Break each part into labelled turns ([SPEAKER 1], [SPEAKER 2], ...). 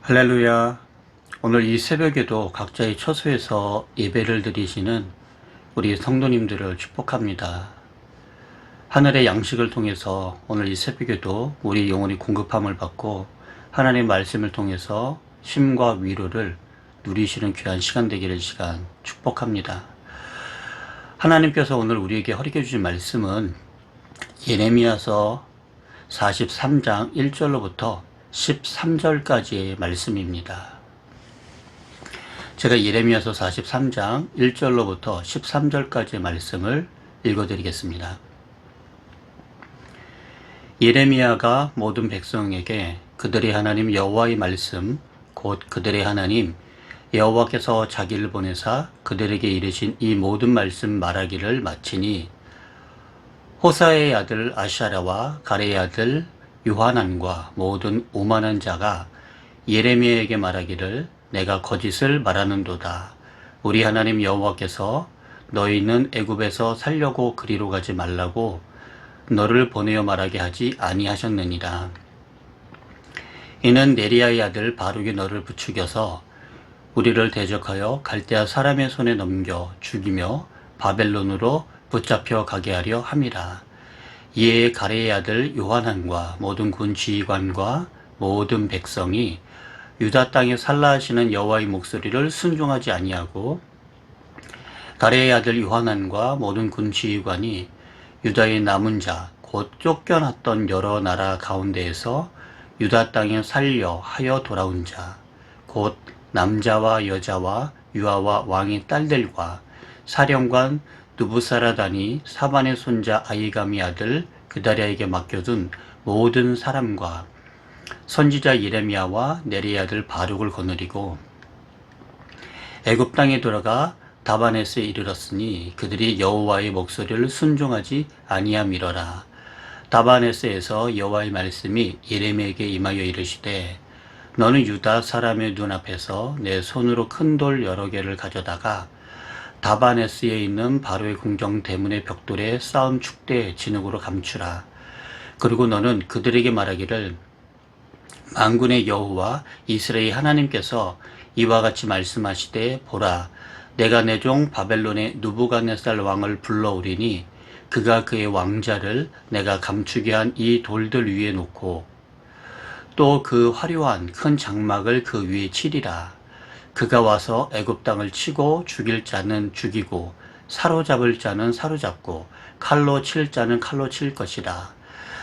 [SPEAKER 1] 할렐루야. 오늘 이 새벽에도 각자의 처소에서 예배를 드리시는 우리 성도님들을 축복합니다. 하늘의 양식을 통해서 오늘 이 새벽에도 우리 영혼이 공급함을 받고 하나님의 말씀을 통해서 쉼과 위로를 누리시는 귀한 시간 되기를 시간 축복합니다. 하나님께서 오늘 우리에게 허락해 주신 말씀은 예레미야서 43장 1절로부터 13절까지의 말씀입니다. 제가 예레미야서 43장 1절로부터 13절까지의 말씀을 읽어드리겠습니다. 예레미야가 모든 백성에게 그들의 하나님 여호와의 말씀 곧 그들의 하나님 여호와께서 자기를 보내사 그들에게 이르신 이 모든 말씀 말하기를 마치니 호사의 아들 아샤랴와 가레의 아들 요하난과 모든 오만한 자가 예레미야에게 말하기를 내가 거짓을 말하는도다. 우리 하나님 여호와께서 너희는 애굽에서 살려고 그리로 가지 말라고 너를 보내어 말하게 하지 아니하셨느니라. 이는 네리야의 아들 바룩이 너를 부추겨서 우리를 대적하여 갈대아 사람의 손에 넘겨 죽이며 바벨론으로 붙잡혀 가게 하려 함이라. 이에 가레의 아들 요하난과 모든 군 지휘관과 모든 백성이 유다 땅에 살라 하시는 여호와의 목소리를 순종하지 아니하고 가레의 아들 요하난과 모든 군 지휘관이 유다의 남은 자 곧 쫓겨났던 여러 나라 가운데에서 유다 땅에 살려 하여 돌아온 자 곧 남자와 여자와 유아와 왕의 딸들과 사령관 누부사라단이 사반의 손자 아이감의 아들 그다랴에게 맡겨둔 모든 사람과 선지자 예레미야와 네리의 아들 바룩을 거느리고 애굽 땅에 돌아가 다바네스에 이르렀으니 그들이 여호와의 목소리를 순종하지 아니함이러라. 다바네스에서 여호와의 말씀이 예레미야에게 임하여 이르시되 너는 유다 사람의 눈앞에서 내 손으로 큰 돌 여러 개를 가져다가 다바네스에 있는 바로의 궁정 대문의 벽돌에 쌓은 축대의 진흙으로 감추라. 그리고 너는 그들에게 말하기를 만군의 여호와 이스라엘 하나님께서 이와 같이 말씀하시되 보라 내가 내 종 바벨론의 느부갓네살 왕을 불러오리니 그가 그의 왕자를 내가 감추게 한 이 돌들 위에 놓고 또 그 화려한 큰 장막을 그 위에 치리라. 그가 와서 애굽 땅을 치고 죽일 자는 죽이고 사로잡을 자는 사로잡고 칼로 칠 자는 칼로 칠 것이라.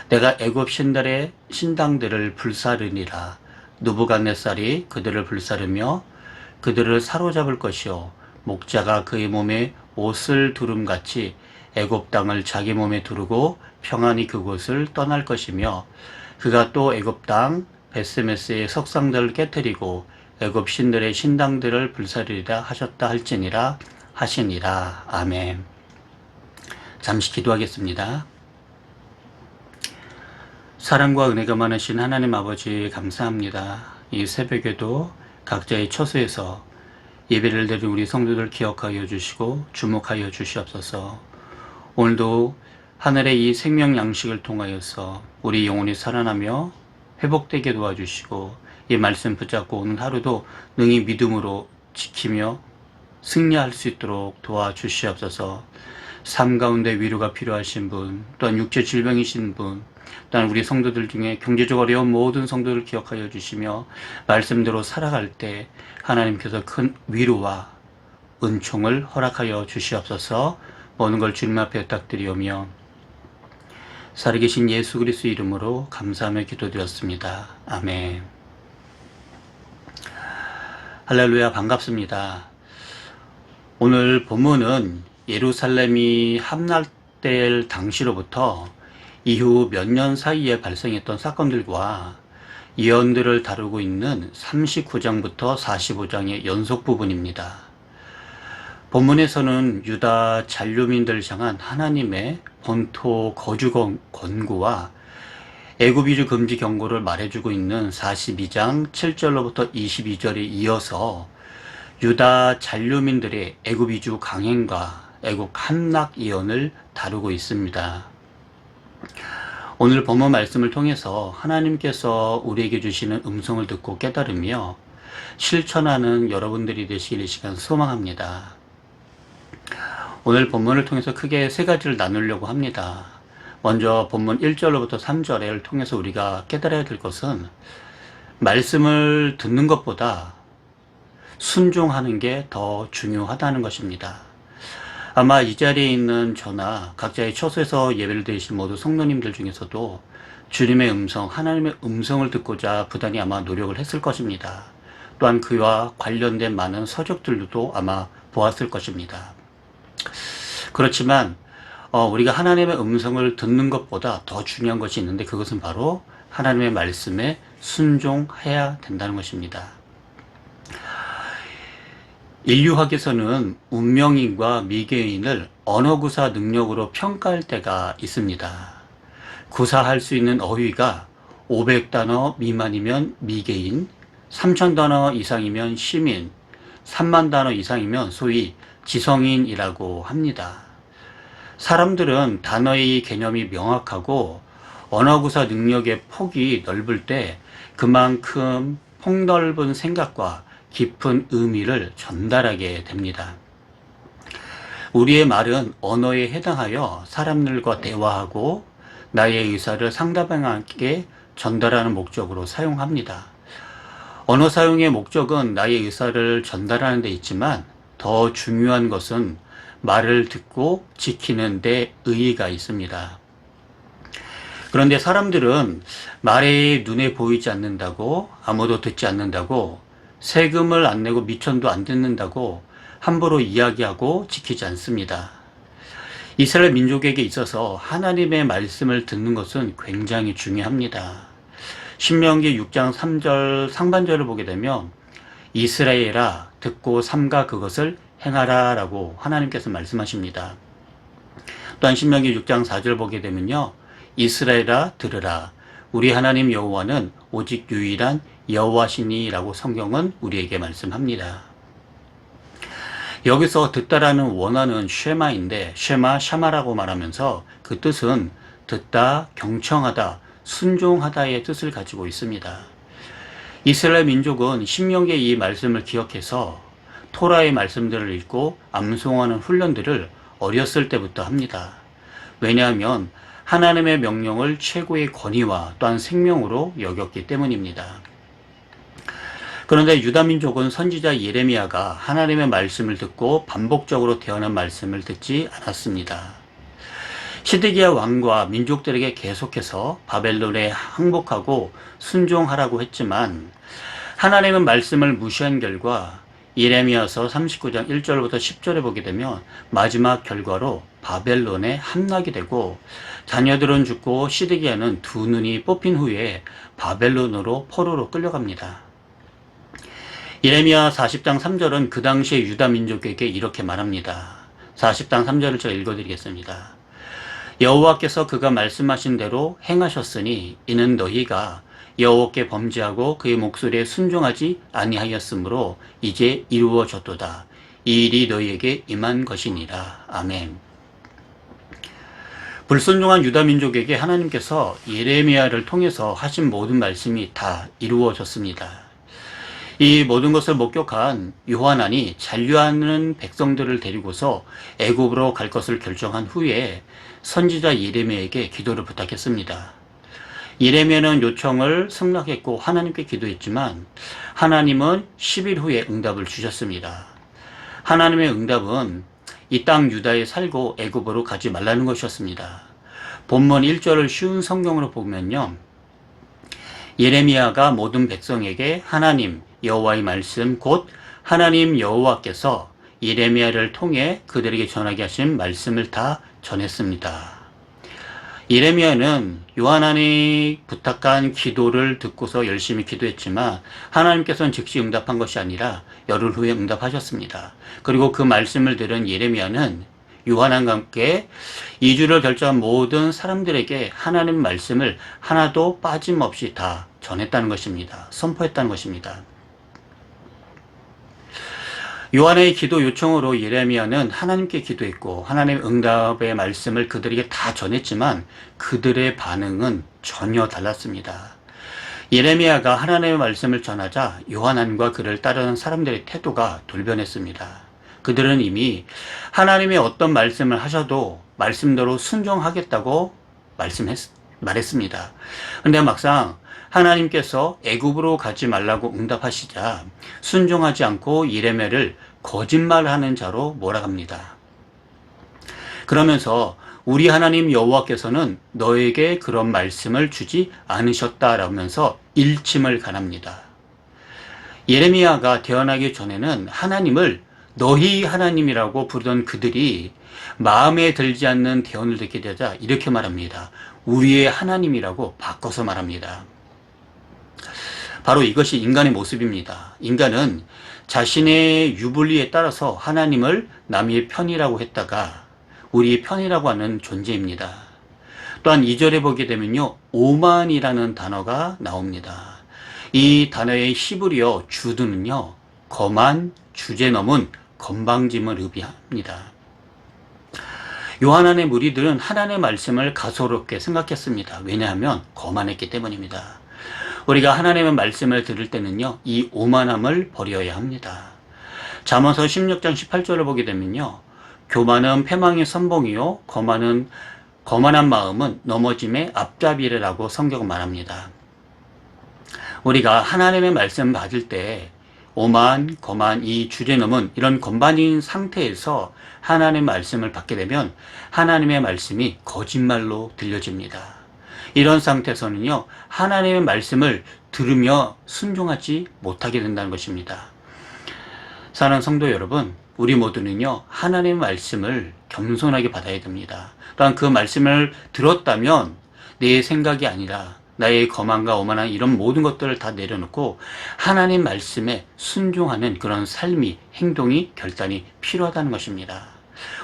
[SPEAKER 1] 내가 애굽 신들의 신당들을 불사르니라. 느부갓네살이 그들을 불사르며 그들을 사로잡을 것이요 목자가 그의 몸에 옷을 두름같이 애굽 땅을 자기 몸에 두르고 평안히 그곳을 떠날 것이며 그가 또 애굽 땅 베스메스의 석상들을 깨뜨리고 애굽 신들의 신당들을 불사르리라 하셨다 할지니라 하시니라. 아멘. 잠시 기도하겠습니다. 사랑과 은혜가 많으신 하나님 아버지 감사합니다. 이 새벽에도 각자의 처소에서 예배를 드린 우리 성도들 기억하여 주시고 주목하여 주시옵소서. 오늘도 하늘의 이 생명 양식을 통하여서 우리 영혼이 살아나며 회복되게 도와주시고 이 말씀 붙잡고 오늘 하루도 능히 믿음으로 지키며 승리할 수 있도록 도와주시옵소서. 삶 가운데 위로가 필요하신 분, 또한 육체 질병이신 분, 또한 우리 성도들 중에 경제적 어려운 모든 성도들 기억하여 주시며 말씀대로 살아갈 때 하나님께서 큰 위로와 은총을 허락하여 주시옵소서. 모든 걸 주님 앞에 부탁드리오며 살아계신 예수 그리스도 이름으로 감사하며 기도드렸습니다. 아멘. 할렐루야. 반갑습니다. 오늘 본문은 예루살렘이 함락될 당시로부터 이후 몇 년 사이에 발생했던 사건들과 예언들을 다루고 있는 39장부터 45장의 연속 부분입니다. 본문에서는 유다 잔류민들을 향한 하나님의 본토 거주 권고와 애굽 이주 금지 경고를 말해주고 있는 42장 7절로부터 22절에 이어서 유다 잔류민들의 애굽 이주 강행과 애국 함락 예언을 다루고 있습니다. 오늘 본문 말씀을 통해서 하나님께서 우리에게 주시는 음성을 듣고 깨달으며 실천하는 여러분들이 되시길 이 시간 소망합니다. 오늘 본문을 통해서 크게 세 가지를 나누려고 합니다. 먼저 본문 1절로부터 3절을 통해서 우리가 깨달아야 될 것은 말씀을 듣는 것보다 순종하는 게 더 중요하다는 것입니다. 아마 이 자리에 있는 저나 각자의 처소에서 예배를 드리신 모두 성도님들 중에서도 주님의 음성, 하나님의 음성을 듣고자 부단히 아마 노력을 했을 것입니다. 또한 그와 관련된 많은 서적들도 아마 보았을 것입니다. 그렇지만 우리가 하나님의 음성을 듣는 것보다 더 중요한 것이 있는데 그것은 바로 하나님의 말씀에 순종해야 된다는 것입니다. 인류학에서는 운명인과 미개인을 언어구사 능력으로 평가할 때가 있습니다. 구사할 수 있는 어휘가 500단어 미만이면 미개인, 3000단어 이상이면 시민, 3만 단어 이상이면 소위 지성인이라고 합니다. 사람들은 단어의 개념이 명확하고 언어구사 능력의 폭이 넓을 때 그만큼 폭넓은 생각과 깊은 의미를 전달하게 됩니다. 우리의 말은 언어에 해당하여 사람들과 대화하고 나의 의사를 상대방에게 전달하는 목적으로 사용합니다. 언어 사용의 목적은 나의 의사를 전달하는 데 있지만 더 중요한 것은 말을 듣고 지키는 데 의의가 있습니다. 그런데 사람들은 말이 눈에 보이지 않는다고, 아무도 듣지 않는다고, 세금을 안 내고 미천도 안 듣는다고 함부로 이야기하고 지키지 않습니다. 이스라엘 민족에게 있어서 하나님의 말씀을 듣는 것은 굉장히 중요합니다. 신명기 6장 3절 상반절을 보게 되면 이스라엘아 듣고 삼가 그것을 행하라 라고 하나님께서 말씀하십니다. 또한 신명기 6장 4절 보게 되면요, 이스라엘아 들으라 우리 하나님 여호와는 오직 유일한 여호와시니 라고 성경은 우리에게 말씀합니다. 여기서 듣다라는 원어는 쉐마인데 쉐마 샤마라고 말하면서 그 뜻은 듣다, 경청하다, 순종하다의 뜻을 가지고 있습니다. 이스라엘 민족은 신명기의 이 말씀을 기억해서 토라의 말씀들을 읽고 암송하는 훈련들을 어렸을 때부터 합니다. 왜냐하면 하나님의 명령을 최고의 권위와 또한 생명으로 여겼기 때문입니다. 그런데 유다민족은 선지자 예레미야가 하나님의 말씀을 듣고 반복적으로 대언한 말씀을 듣지 않았습니다. 시드기야 왕과 민족들에게 계속해서 바벨론에 항복하고 순종하라고 했지만 하나님의 말씀을 무시한 결과 예레미야서 39장 1절부터 10절에 보게 되면 마지막 결과로 바벨론에 함락이 되고 자녀들은 죽고 시드기야는 두 눈이 뽑힌 후에 바벨론으로 포로로 끌려갑니다. 예레미야 40장 3절은 그 당시에 유다 민족에게 이렇게 말합니다. 40장 3절을 제가 읽어드리겠습니다. 여호와께서 그가 말씀하신 대로 행하셨으니 이는 너희가 여호와께 범죄하고 그의 목소리에 순종하지 아니하였으므로 이제 이루어졌도다. 이 일이 너희에게 임한 것이니라. 아멘. 불순종한 유다 민족에게 하나님께서 예레미야를 통해서 하신 모든 말씀이 다 이루어졌습니다. 이 모든 것을 목격한 요하난이 잔류하는 백성들을 데리고서 애굽으로 갈 것을 결정한 후에 선지자 예레미야에게 기도를 부탁했습니다. 예레미야는 요청을 승낙했고 하나님께 기도했지만 하나님은 10일 후에 응답을 주셨습니다. 하나님의 응답은 이 땅 유다에 살고 애굽으로 가지 말라는 것이었습니다. 본문 1절을 쉬운 성경으로 보면요, 예레미야가 모든 백성에게 하나님 여호와의 말씀 곧 하나님 여호와께서 예레미야를 통해 그들에게 전하게 하신 말씀을 다 전했습니다. 예레미야는 요하난이 부탁한 기도를 듣고서 열심히 기도했지만 하나님께서는 즉시 응답한 것이 아니라 열흘 후에 응답하셨습니다. 그리고 그 말씀을 들은 예레미야는 요하난과 함께 이주를 결정한 모든 사람들에게 하나님 말씀을 하나도 빠짐없이 다 전했다는 것입니다. 선포했다는 것입니다. 요한의 기도 요청으로 예레미야는 하나님께 기도했고 하나님의 응답의 말씀을 그들에게 다 전했지만 그들의 반응은 전혀 달랐습니다. 예레미야가 하나님의 말씀을 전하자 요한안과 그를 따르는 사람들의 태도가 돌변했습니다. 그들은 이미 하나님의 어떤 말씀을 하셔도 말씀대로 순종하겠다고 말했습니다. 그런데 막상 하나님께서 애굽으로 가지 말라고 응답하시자 순종하지 않고 예레미야를 거짓말하는 자로 몰아갑니다. 그러면서 우리 하나님 여호와께서는 너에게 그런 말씀을 주지 않으셨다라면서 일침을 가합니다. 예레미야가 태어나기 전에는 하나님을 너희 하나님이라고 부르던 그들이 마음에 들지 않는 대언을 듣게 되자 이렇게 말합니다. 우리의 하나님이라고 바꿔서 말합니다. 바로 이것이 인간의 모습입니다. 인간은 자신의 유불리에 따라서 하나님을 남의 편이라고 했다가 우리의 편이라고 하는 존재입니다. 또한 2절에 보게 되면요, 오만이라는 단어가 나옵니다. 이 단어의 히브리어 주드는요, 거만, 주제 넘은 건방짐을 의미합니다. 요한 안의 무리들은 하나님의 말씀을 가소롭게 생각했습니다. 왜냐하면 거만했기 때문입니다. 우리가 하나님의 말씀을 들을 때는요, 이 오만함을 버려야 합니다. 잠언서 16장 18절을 보게 되면요, 교만은 패망의 선봉이요 거만한 마음은 넘어짐의 앞잡이라고 성경은 말합니다. 우리가 하나님의 말씀 받을 때 오만, 거만, 이 주제넘은 이런 건반인 상태에서 하나님의 말씀을 받게 되면 하나님의 말씀이 거짓말로 들려집니다. 이런 상태에서는요, 하나님의 말씀을 들으며 순종하지 못하게 된다는 것입니다. 사랑하는 성도 여러분, 우리 모두는요, 하나님의 말씀을 겸손하게 받아야 됩니다. 또한 그 말씀을 들었다면 내 생각이 아니라 나의 거만과 오만한 이런 모든 것들을 다 내려놓고 하나님 말씀에 순종하는 그런 삶이, 행동이, 결단이 필요하다는 것입니다.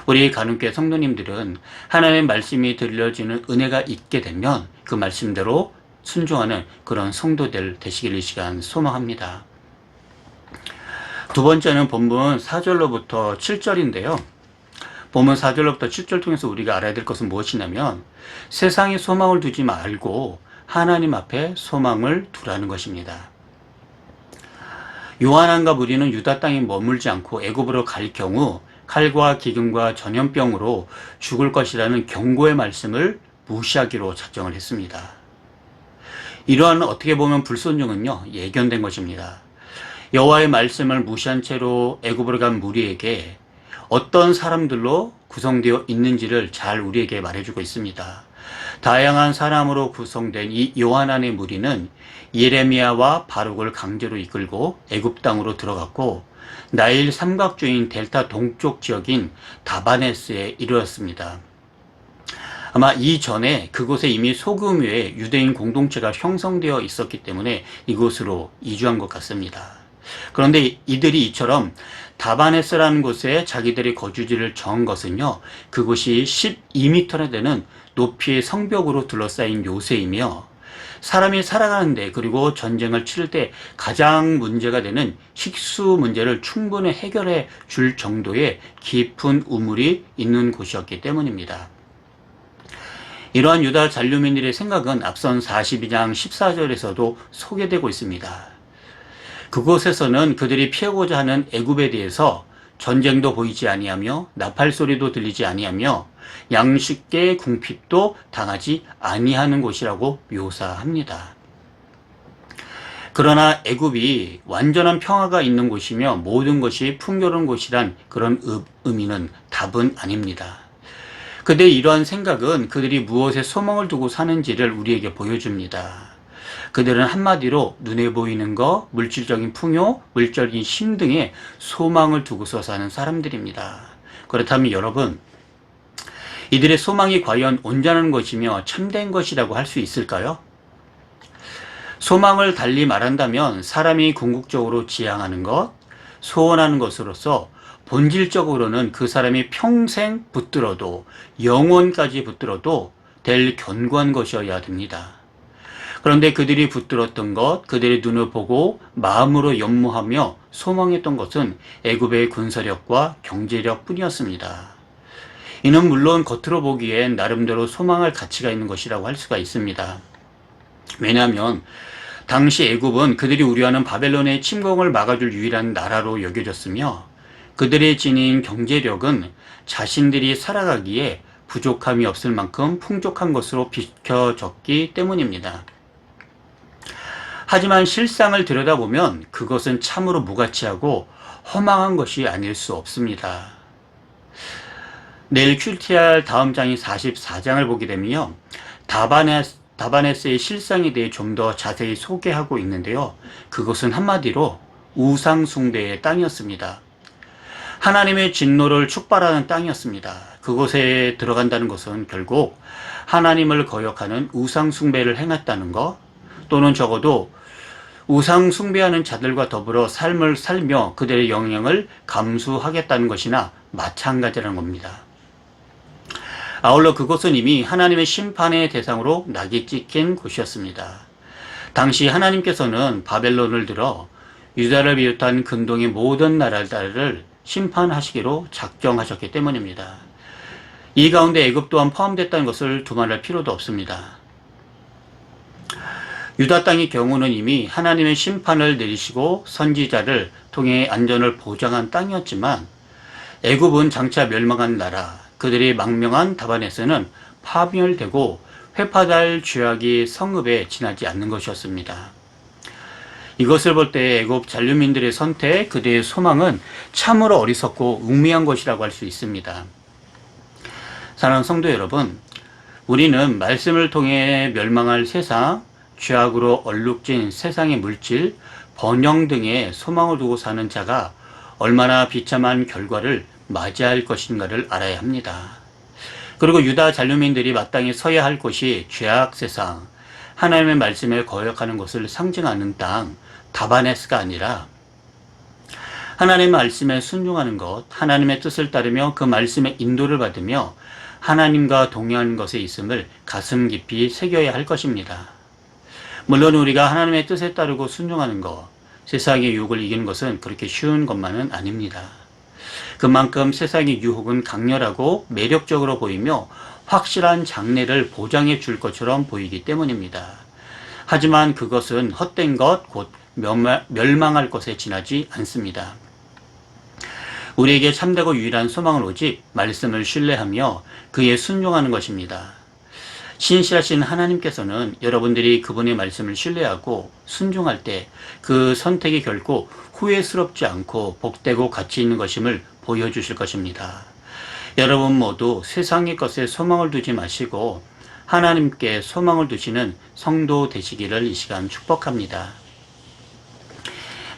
[SPEAKER 1] 우리 가늠교회 성도님들은 하나님의 말씀이 들려지는 은혜가 있게 되면 그 말씀대로 순종하는 그런 성도들 되시길 이 시간 소망합니다. 두 번째는 본문 4절로부터 7절인데요. 본문 4절로부터 7절 통해서 우리가 알아야 될 것은 무엇이냐면 세상에 소망을 두지 말고 하나님 앞에 소망을 두라는 것입니다. 요한안과 무리는 유다 땅에 머물지 않고 애굽으로 갈 경우 칼과 기근과 전염병으로 죽을 것이라는 경고의 말씀을 무시하기로 작정을 했습니다. 이러한 어떻게 보면 불순종은요, 예견된 것입니다. 여호와의 말씀을 무시한 채로 애굽으로 간 무리에게 어떤 사람들로 구성되어 있는지를 잘 우리에게 말해주고 있습니다. 다양한 사람으로 구성된 이 요한안의 무리는 예레미야와 바룩을 강제로 이끌고 애굽 땅으로 들어갔고 나일 삼각주인 델타 동쪽 지역인 다바네스에 이르렀습니다. 아마 이전에 그곳에 이미 소규모의 유대인 공동체가 형성되어 있었기 때문에 이곳으로 이주한 것 같습니다. 그런데 이들이 이처럼 다바네스라는 곳에 자기들의 거주지를 정한 것은요, 그곳이 12m나 되는 높이의 성벽으로 둘러싸인 요새이며 사람이 살아가는데 그리고 전쟁을 치를 때 가장 문제가 되는 식수 문제를 충분히 해결해 줄 정도의 깊은 우물이 있는 곳이었기 때문입니다. 이러한 유다 잔류민들의 생각은 앞선 42장 14절에서도 소개되고 있습니다. 그곳에서는 그들이 피하고자 하는 애굽에 대해서 전쟁도 보이지 아니하며 나팔 소리도 들리지 아니하며 양식의 궁핍도 당하지 아니하는 곳이라고 묘사합니다. 그러나 애굽이 완전한 평화가 있는 곳이며 모든 것이 풍요로운 곳이란 그런 의미는 답은 아닙니다. 그런데 이러한 생각은 그들이 무엇에 소망을 두고 사는지를 우리에게 보여줍니다. 그들은 한마디로 눈에 보이는 것, 물질적인 풍요, 물질적인 힘 등에 소망을 두고서 사는 사람들입니다. 그렇다면 여러분, 이들의 소망이 과연 온전한 것이며 참된 것이라고 할 수 있을까요? 소망을 달리 말한다면 사람이 궁극적으로 지향하는 것, 소원하는 것으로서 본질적으로는 그 사람이 평생 붙들어도 영원까지 붙들어도 될 견고한 것이어야 됩니다. 그런데 그들이 붙들었던 것, 그들의 눈을 보고 마음으로 연모하며 소망했던 것은 애굽의 군사력과 경제력 뿐이었습니다. 이는 물론 겉으로 보기엔 나름대로 소망할 가치가 있는 것이라고 할 수가 있습니다. 왜냐하면 당시 애굽은 그들이 우려하는 바벨론의 침공을 막아줄 유일한 나라로 여겨졌으며 그들의 지닌 경제력은 자신들이 살아가기에 부족함이 없을 만큼 풍족한 것으로 비춰졌기 때문입니다. 하지만 실상을 들여다보면 그것은 참으로 무가치하고 허망한 것이 아닐 수 없습니다. 내일 큐티할 다음 장인 44장을 보게 되면요, 다바네스의 실상에 대해 좀 더 자세히 소개하고 있는데요. 그것은 한마디로 우상 숭배의 땅이었습니다. 하나님의 진노를 축발하는 땅이었습니다. 그곳에 들어간다는 것은 결국 하나님을 거역하는 우상 숭배를 행했다는 것, 또는 적어도 우상 숭배하는 자들과 더불어 삶을 살며 그들의 영향을 감수하겠다는 것이나 마찬가지라는 겁니다. 아울러 그곳은 이미 하나님의 심판의 대상으로 낙이 찍힌 곳이었습니다. 당시 하나님께서는 바벨론을 들어 유다를 비롯한 근동의 모든 나라들을 심판하시기로 작정하셨기 때문입니다. 이 가운데 애굽 또한 포함됐다는 것을 두말할 필요도 없습니다. 유다 땅의 경우는 이미 하나님의 심판을 내리시고 선지자를 통해 안전을 보장한 땅이었지만 애굽은 장차 멸망한 나라, 그들이 망명한 다바네스는 파멸되고 회파될 죄악이 성읍에 지나지 않는 것이었습니다. 이것을 볼 때 애굽 잔류민들의 선택, 그들의 소망은 참으로 어리석고 웅미한 것이라고 할 수 있습니다. 사랑하는 성도 여러분, 우리는 말씀을 통해 멸망할 세상, 죄악으로 얼룩진 세상의 물질, 번영 등의 소망을 두고 사는 자가 얼마나 비참한 결과를 맞이할 것인가를 알아야 합니다. 그리고 유다 잔류민들이 마땅히 서야 할 곳이 죄악 세상, 하나님의 말씀에 거역하는 것을 상징하는 땅, 다바네스가 아니라 하나님의 말씀에 순종하는 것, 하나님의 뜻을 따르며 그 말씀의 인도를 받으며 하나님과 동행하는 것에 있음을 가슴 깊이 새겨야 할 것입니다. 물론 우리가 하나님의 뜻에 따르고 순종하는 것, 세상의 유혹을 이기는 것은 그렇게 쉬운 것만은 아닙니다. 그만큼 세상의 유혹은 강렬하고 매력적으로 보이며 확실한 장래를 보장해 줄 것처럼 보이기 때문입니다. 하지만 그것은 헛된 것, 곧 멸망할 것에 지나지 않습니다. 우리에게 참되고 유일한 소망은 오직 말씀을 신뢰하며 그에 순종하는 것입니다. 신실하신 하나님께서는 여러분들이 그분의 말씀을 신뢰하고 순종할 때 그 선택이 결코 후회스럽지 않고 복되고 가치 있는 것임을 보여주실 것입니다. 여러분 모두 세상의 것에 소망을 두지 마시고 하나님께 소망을 두시는 성도 되시기를 이 시간 축복합니다.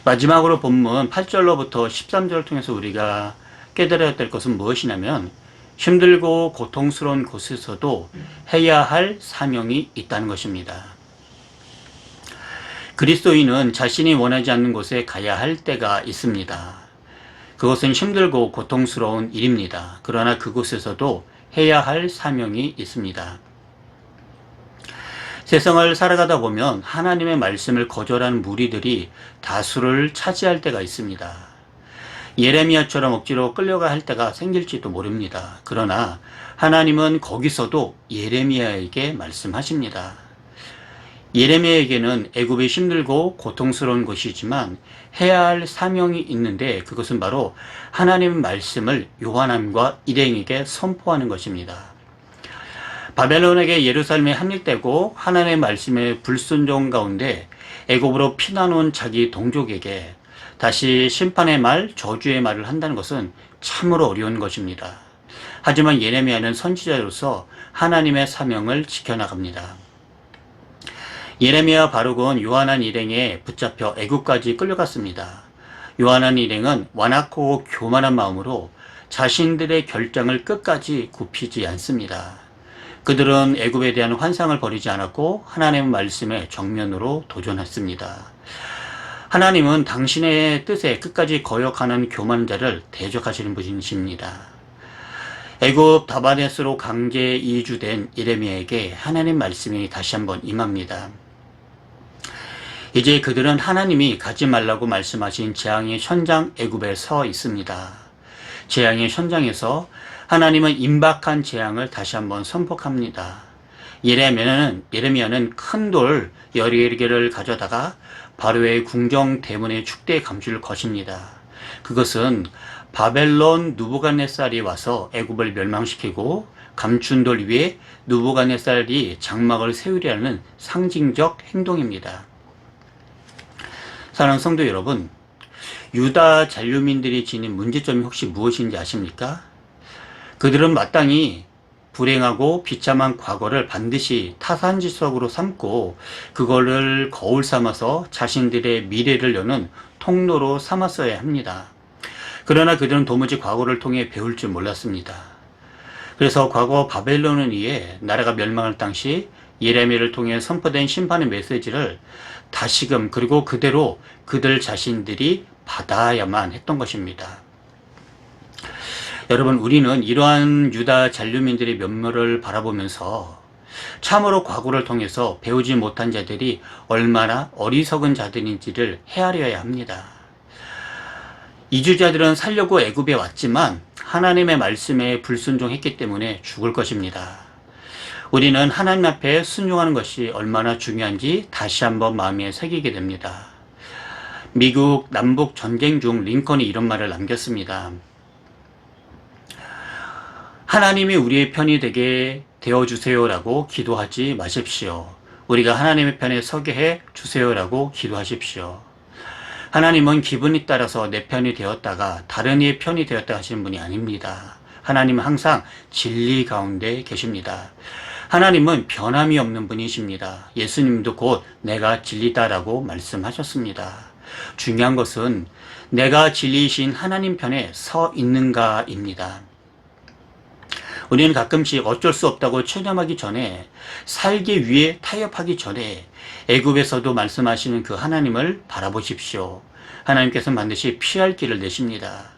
[SPEAKER 1] 마지막으로 본문 8절로부터 13절을 통해서 우리가 깨달아야 될 것은 무엇이냐면 힘들고 고통스러운 곳에서도 해야 할 사명이 있다는 것입니다. 그리스도인은 자신이 원하지 않는 곳에 가야 할 때가 있습니다. 그것은 힘들고 고통스러운 일입니다. 그러나 그곳에서도 해야 할 사명이 있습니다. 세상을 살아가다 보면 하나님의 말씀을 거절하는 무리들이 다수를 차지할 때가 있습니다. 예레미야처럼 억지로 끌려가 할 때가 생길지도 모릅니다. 그러나 하나님은 거기서도 예레미야에게 말씀하십니다. 예레미야에게는 애굽이 힘들고 고통스러운 곳이지만 해야 할 사명이 있는데 그것은 바로 하나님의 말씀을 요한함과 일행에게 선포하는 것입니다. 바벨론에게 예루살렘에 함락되고 하나님의 말씀에 불순종 가운데 애굽으로 피난 온 자기 동족에게 다시 심판의 말, 저주의 말을 한다는 것은 참으로 어려운 것입니다. 하지만 예레미야는 선지자로서 하나님의 사명을 지켜나갑니다. 예레미야 바룩은 요한한 일행에 붙잡혀 애굽까지 끌려갔습니다. 요한한 일행은 완악하고 교만한 마음으로 자신들의 결정을 끝까지 굽히지 않습니다. 그들은 애굽에 대한 환상을 버리지 않았고 하나님의 말씀에 정면으로 도전했습니다. 하나님은 당신의 뜻에 끝까지 거역하는 교만한 자를 대적하시는 분이십니다. 애굽 다바네스로 강제 이주된 예레미야에게 하나님 말씀이 다시 한번 임합니다. 이제 그들은 하나님이 가지 말라고 말씀하신 재앙의 현장 애굽에 서 있습니다. 재앙의 현장에서 하나님은 임박한 재앙을 다시 한번 선포합니다. 예레미야는 큰 돌 11개를 가져다가 바로의 궁정 대문에 축대 감출 것입니다. 그것은 바벨론 누부갓네살이 와서 애굽을 멸망시키고 감춘 돌 위에 누부갓네살이 장막을 세우려는 상징적 행동입니다. 사랑하는 성도 여러분, 유다 잔류민들이 지닌 문제점이 혹시 무엇인지 아십니까? 그들은 마땅히 불행하고 비참한 과거를 반드시 타산지석으로 삼고 그거를 거울 삼아서 자신들의 미래를 여는 통로로 삼았어야 합니다. 그러나 그들은 도무지 과거를 통해 배울 줄 몰랐습니다. 그래서 과거 바벨론에 의해 나라가 멸망할 당시 예레미야를 통해 선포된 심판의 메시지를 다시금 그리고 그대로 그들 자신들이 받아야만 했던 것입니다. 여러분, 우리는 이러한 유다 잔류민들의 면모를 바라보면서 참으로 과거를 통해서 배우지 못한 자들이 얼마나 어리석은 자들인지를 헤아려야 합니다. 이주자들은 살려고 애굽에 왔지만 하나님의 말씀에 불순종했기 때문에 죽을 것입니다. 우리는 하나님 앞에 순종하는 것이 얼마나 중요한지 다시 한번 마음에 새기게 됩니다. 미국 남북 전쟁 중 링컨이 이런 말을 남겼습니다. 하나님이 우리의 편이 되게 되어주세요라고 기도하지 마십시오. 우리가 하나님의 편에 서게 해 주세요라고 기도하십시오. 하나님은 기분이 따라서 내 편이 되었다가 다른 이의 편이 되었다 하시는 분이 아닙니다. 하나님은 항상 진리 가운데 계십니다. 하나님은 변함이 없는 분이십니다. 예수님도 곧 내가 진리다라고 말씀하셨습니다. 중요한 것은 내가 진리이신 하나님 편에 서 있는가입니다. 우리는 가끔씩 어쩔 수 없다고 체념하기 전에, 살기 위해 타협하기 전에 애굽에서도 말씀하시는 그 하나님을 바라보십시오. 하나님께서는 반드시 피할 길을 내십니다.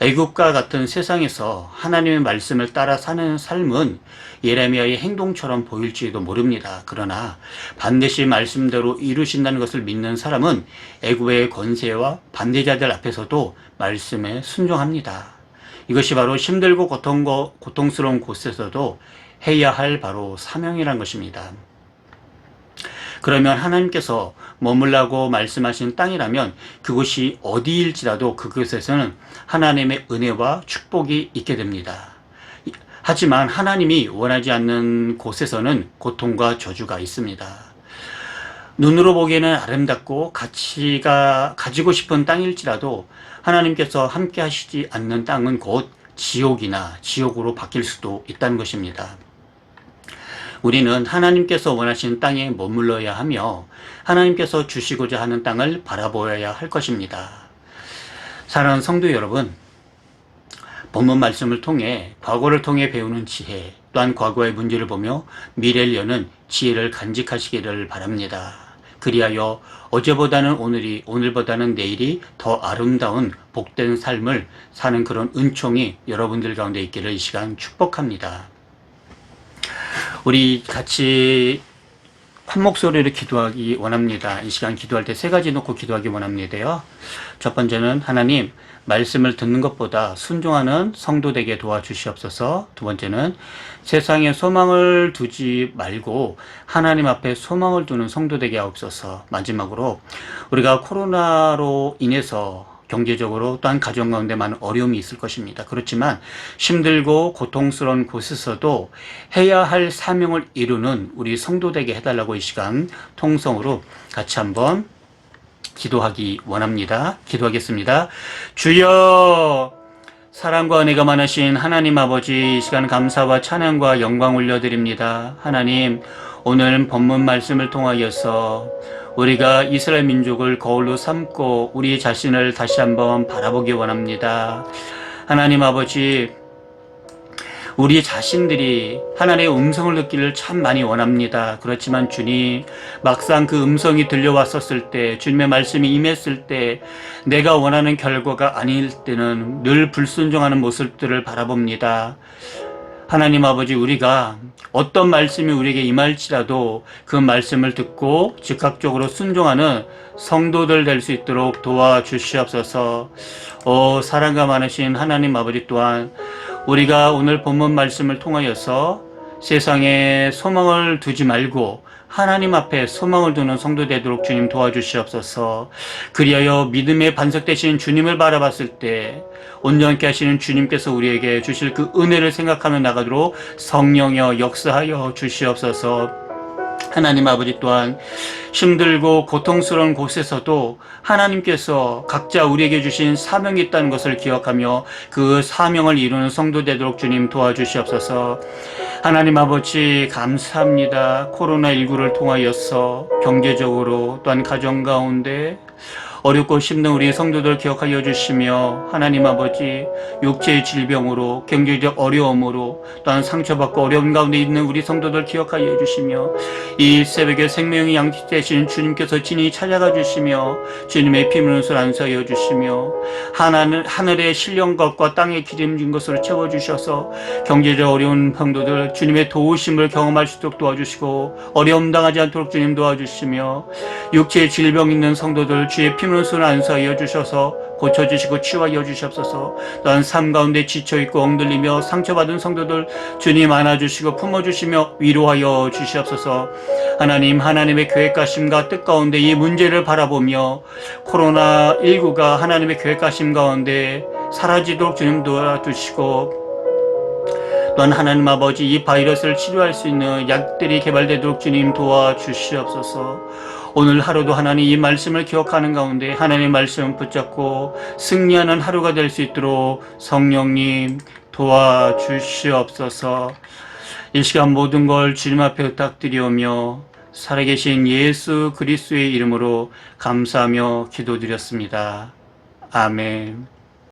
[SPEAKER 1] 애굽과 같은 세상에서 하나님의 말씀을 따라 사는 삶은 예레미야의 행동처럼 보일지도 모릅니다. 그러나 반드시 말씀대로 이루신다는 것을 믿는 사람은 애굽의 권세와 반대자들 앞에서도 말씀에 순종합니다. 이것이 바로 힘들고 고통스러운 곳에서도 해야 할 바로 사명이란 것입니다. 그러면 하나님께서 머물라고 말씀하신 땅이라면 그곳이 어디일지라도 그곳에서는 하나님의 은혜와 축복이 있게 됩니다. 하지만 하나님이 원하지 않는 곳에서는 고통과 저주가 있습니다. 눈으로 보기에는 아름답고 가치가 가지고 싶은 땅일지라도 하나님께서 함께 하시지 않는 땅은 곧 지옥이나 지옥으로 바뀔 수도 있다는 것입니다. 우리는 하나님께서 원하시는 땅에 머물러야 하며 하나님께서 주시고자 하는 땅을 바라보아야 할 것입니다. 사랑하는 성도 여러분, 본문 말씀을 통해 과거를 통해 배우는 지혜, 또한 과거의 문제를 보며 미래를 여는 지혜를 간직하시기를 바랍니다. 그리하여 어제보다는 오늘이, 오늘보다는 내일이 더 아름다운 복된 삶을 사는 그런 은총이 여러분들 가운데 있기를 이 시간 축복합니다. 우리 같이 한 목소리로 기도하기 원합니다. 이 시간 기도할 때 세 가지 놓고 기도하기 원합니다요. 첫 번째는 하나님, 말씀을 듣는 것보다 순종하는 성도 되게 도와주시옵소서. 두 번째는 세상에 소망을 두지 말고 하나님 앞에 소망을 두는 성도 되게 하옵소서. 마지막으로 우리가 코로나로 인해서 경제적으로 또한 가정 가운데 많은 어려움이 있을 것입니다. 그렇지만 힘들고 고통스러운 곳에서도 해야 할 사명을 이루는 우리 성도 되게 해달라고 이 시간 통성으로 같이 한번 기도하기 원합니다. 기도하겠습니다. 주여, 사랑과 은혜가 많으신 하나님 아버지, 이 시간 감사와 찬양과 영광 올려드립니다. 하나님, 오늘 본문 말씀을 통하여서 우리가 이스라엘 민족을 거울로 삼고 우리 자신을 다시 한번 바라보기 원합니다. 하나님 아버지, 우리 자신들이 하나님의 음성을 듣기를 참 많이 원합니다. 그렇지만 주님, 막상 그 음성이 들려왔었을 때, 주님의 말씀이 임했을 때 내가 원하는 결과가 아닐 때는 늘 불순종하는 모습들을 바라봅니다. 하나님 아버지, 우리가 어떤 말씀이 우리에게 임할지라도 그 말씀을 듣고 즉각적으로 순종하는 성도들 될 수 있도록 도와주시옵소서. 사랑과 많으신 하나님 아버지, 또한 우리가 오늘 본문 말씀을 통하여서 세상에 소망을 두지 말고 하나님 앞에 소망을 두는 성도 되도록 주님 도와주시옵소서. 그리하여 믿음의 반석 되신 주님을 바라봤을 때 온전케 하시는 주님께서 우리에게 주실 그 은혜를 생각하며 나가도록 성령여 역사하여 주시옵소서. 하나님 아버지, 또한 힘들고 고통스러운 곳에서도 하나님께서 각자 우리에게 주신 사명이 있다는 것을 기억하며 그 사명을 이루는 성도 되도록 주님 도와주시옵소서. 하나님 아버지, 감사합니다. 코로나19를 통하여서 경제적으로 또한 가정 가운데 어렵고 힘든 우리 성도들 기억하여 주시며, 하나님 아버지, 육체의 질병으로 경제적 어려움으로 또한 상처받고 어려운 가운데 있는 우리 성도들 기억하여 주시며, 이 새벽에 생명의 양식되신 주님께서 친히 찾아가 주시며 주님의 피문을 안수하여 주시며 하늘의 신령 것과 땅의 기름진 것으로 채워주셔서 경제적 어려운 성도들 주님의 도우심을 경험할 수 있도록 도와주시고, 어려움 당하지 않도록 주님 도와주시며, 육체의 질병 있는 성도들 주의 피문을 안수하여 주셔서 고쳐주시고 치유하여 주시옵소서. 또한 삶 가운데 지쳐있고 엉들리며 상처받은 성도들 주님 안아주시고 품어주시며 위로하여 주시옵소서. 하나님, 하나님의 계획하심과 뜻 가운데 이 문제를 바라보며 코로나19가 하나님의 계획하심 가운데 사라지도록 주님 도와주시고, 또한 하나님 아버지, 이 바이러스를 치료할 수 있는 약들이 개발되도록 주님 도와주시옵소서. 오늘 하루도 하나님 이 말씀을 기억하는 가운데 하나님의 말씀을 붙잡고 승리하는 하루가 될 수 있도록 성령님 도와주시옵소서. 이 시간 모든 걸 주님 앞에 부탁드리오며 살아계신 예수 그리스도의 이름으로 감사하며 기도드렸습니다. 아멘.